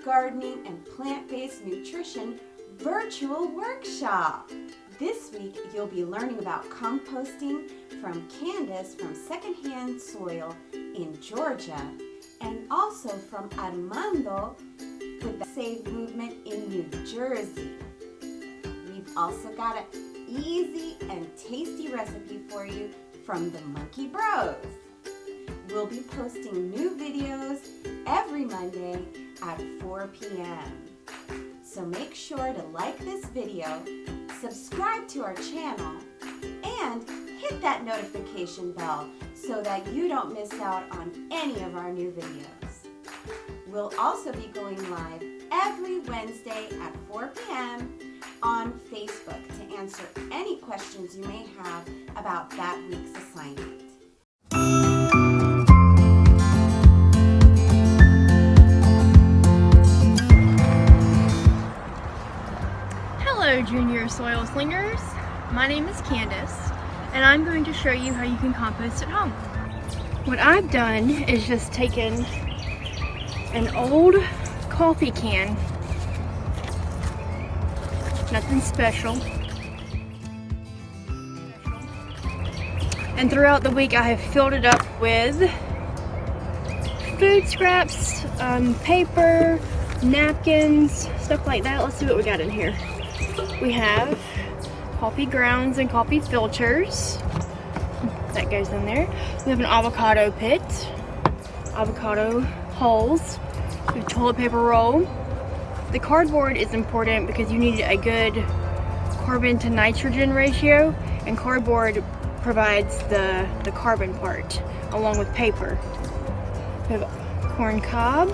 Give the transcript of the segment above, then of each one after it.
gardening and plant-based nutrition virtual workshop. This week, you'll be learning about composting from Candace from Secondhand Soil in Georgia, and also from Armando with the Save Movement in New Jersey. We've also got an easy and tasty recipe for you from the Monkey Bros. We'll be posting new videos every Monday at 4 p.m. So make sure to like this video, subscribe to our channel, and hit that notification bell so that you don't miss out on any of our new videos. We'll also be going live every Wednesday at 4 p.m. on Facebook to answer any questions you may have about that week's assignment. Hello Junior Soil Slingers, my name is Candace and I'm going to show you how you can compost at home. What I've done is just taken an old coffee can, nothing special, and throughout the week I have filled it up with food scraps, paper, napkins, stuff like that. Let's see what we got in here. We have coffee grounds and coffee filters. That goes in there. We have an avocado pit, avocado hulls, we have toilet paper roll. The cardboard is important because you need a good carbon to nitrogen ratio, and cardboard provides the carbon part along with paper. We have corn cob,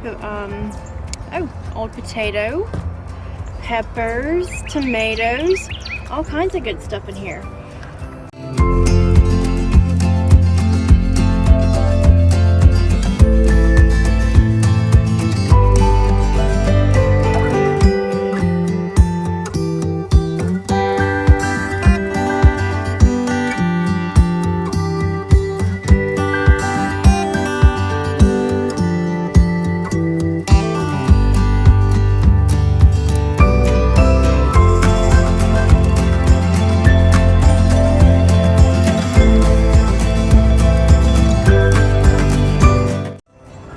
we have, old potato, peppers, tomatoes, all kinds of good stuff in here.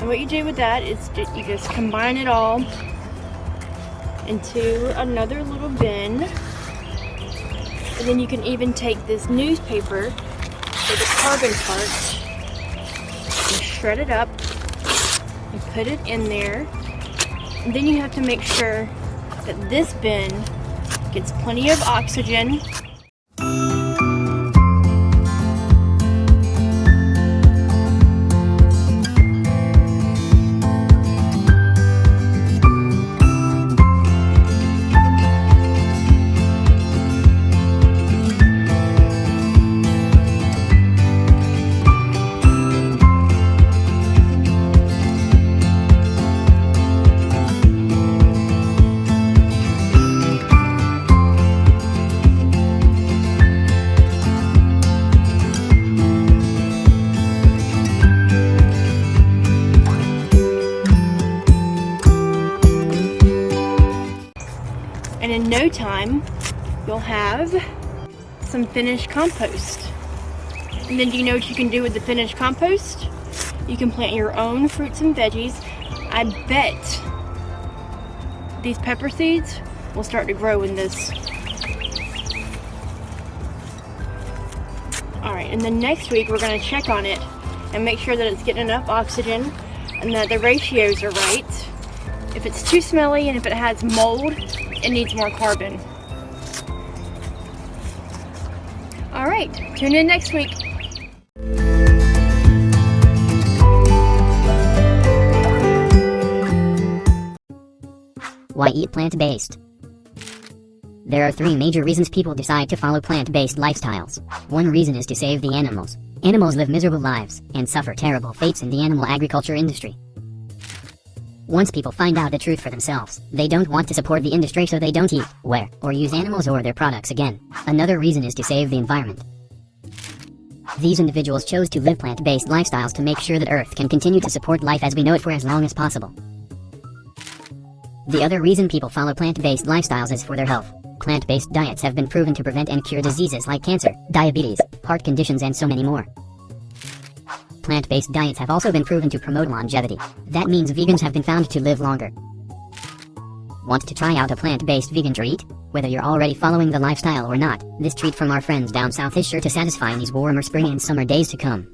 What you do with that is you just combine it all into another little bin, and then you can even take this newspaper for the carbon part and shred it up and put it in there, and then you have to make sure that this bin gets plenty of oxygen. And in no time, you'll have some finished compost. And then do you know what you can do with the finished compost? You can plant your own fruits and veggies. I bet these pepper seeds will start to grow in this. Alright, and then next week we're going to check on it and make sure that it's getting enough oxygen and that the ratios are right. If it's too smelly and if it has mold, it needs more carbon. Alright, tune in next week. Why eat plant-based? There are 3 major reasons people decide to follow plant-based lifestyles. One reason is to save the animals. Animals live miserable lives and suffer terrible fates in the animal agriculture industry. Once people find out the truth for themselves, they don't want to support the industry, so they don't eat, wear, or use animals or their products again. Another reason is to save the environment. These individuals chose to live plant-based lifestyles to make sure that Earth can continue to support life as we know it for as long as possible. The other reason people follow plant-based lifestyles is for their health. Plant-based diets have been proven to prevent and cure diseases like cancer, diabetes, heart conditions, and so many more. Plant-based diets have also been proven to promote longevity. That means vegans have been found to live longer. Want to try out a plant-based vegan treat? Whether you're already following the lifestyle or not, this treat from our friends down south is sure to satisfy in these warmer spring and summer days to come.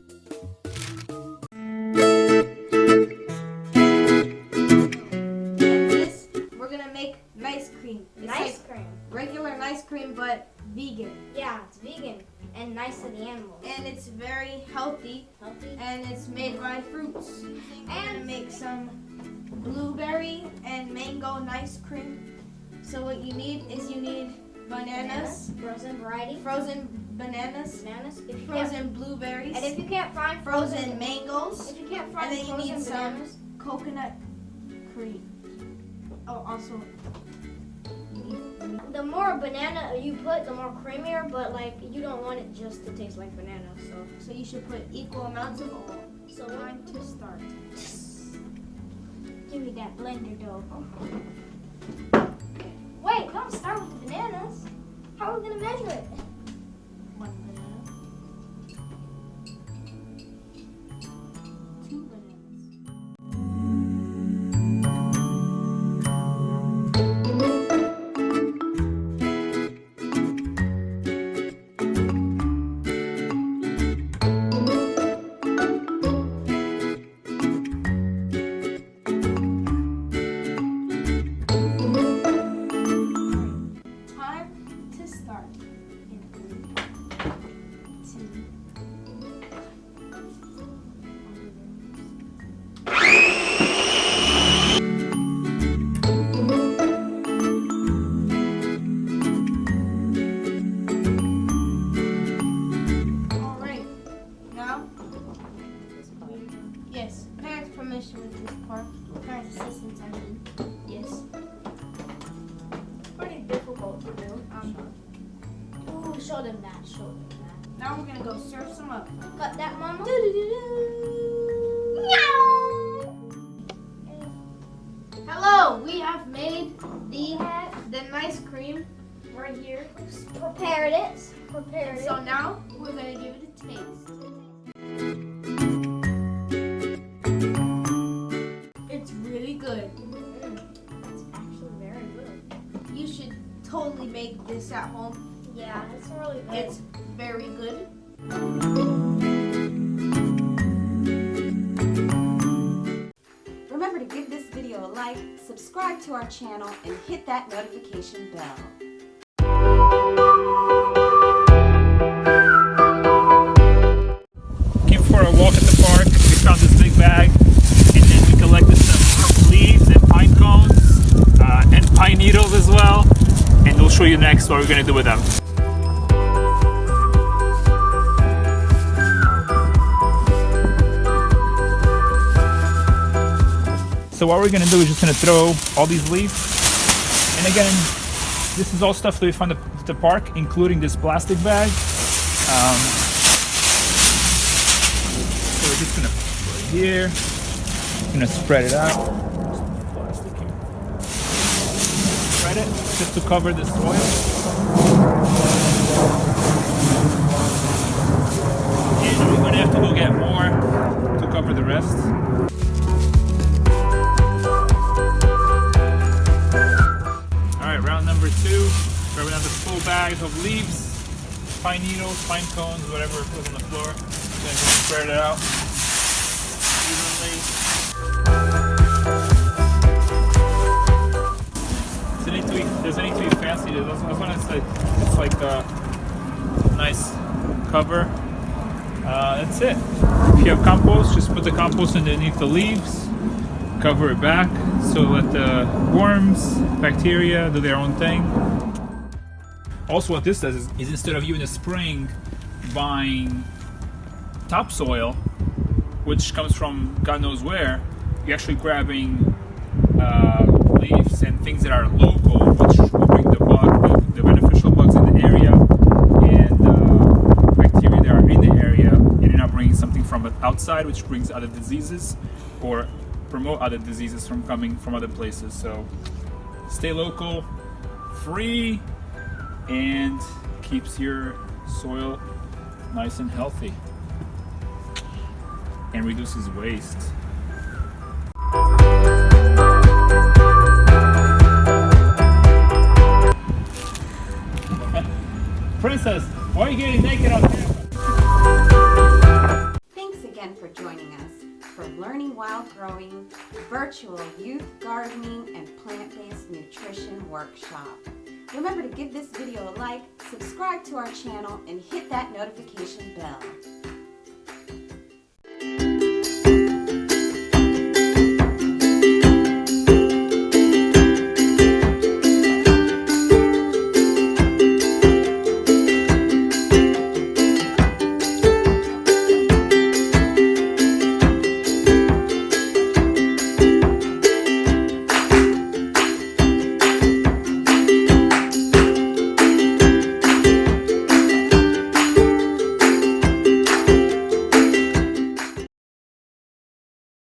This, we're gonna make nice cream. It's Nice like cream. regular nice cream, but vegan. Yeah, it's vegan and nice to the animals. And it's very healthy, Healthy. and it's made by fruits. We're gonna make some blueberry and mango nice cream. So what you need is bananas, Frozen variety. frozen bananas, Bananas. If you can't, frozen blueberries, and if you can't find frozen mangoes, if you can't and find then you frozen need some bananas, coconut cream. Oh, also, the more banana you put, the more creamier. But like you don't want it just to taste like banana. so you should put equal amounts of all. So Time to start. give me that blender dough. Wait, don't start with the bananas. How are we gonna measure it? One banana. Two bananas. Time to start. In 3, 2. All right. Now, yes, parents' permission with this part. Parents' assistance, I mean. Yes. Pretty difficult to do. Ooh, show them that. Show them that. Now we're gonna go serve some up. Cut that, mama. Hello, we have made the nice cream right here. Prepared it. Prepared So it. now we're gonna give it a taste. It's really good. It's actually very good. You should totally make this at home. Yeah, it's really good. It's very good. Remember to give this video a like, subscribe to our channel, and hit that notification bell. Came for a walk at the park. We found this big bag, and then we collected some leaves and pine cones and pine needles as well. And we'll show you next what we're gonna do with them. So what we're gonna do is just gonna throw all these leaves. And again, this is all stuff that we found at the park, including this plastic bag. So we're just gonna put it here. Gonna spread it out. There's some plastic here. Spread it just to cover the soil. And we're gonna have to go get more to cover the rest. Alright, round number 2. Grab another full bag of leaves, pine needles, pine cones, whatever was on the floor. Then just spread it out evenly. Doesn't need to be fancy. This one is like a nice cover. That's it. If you have compost, just put the compost underneath the leaves, cover it back, so let the worms, bacteria do their own thing. Also, what this does is instead of you in the spring buying topsoil, which comes from God knows where, you're actually grabbing leaves and things that are local, which will bring the beneficial bugs in the area and bacteria that are in the area, and you're not bringing something from outside, which brings other diseases or promote other diseases from coming from other places. So stay local, free, and keeps your soil nice and healthy and reduces waste. Princess, why are you getting naked on camera? Thanks again for joining us for Learning While Growing virtual youth gardening and plant-based nutrition workshop. Remember to give this video a like, subscribe to our channel, and hit that notification bell.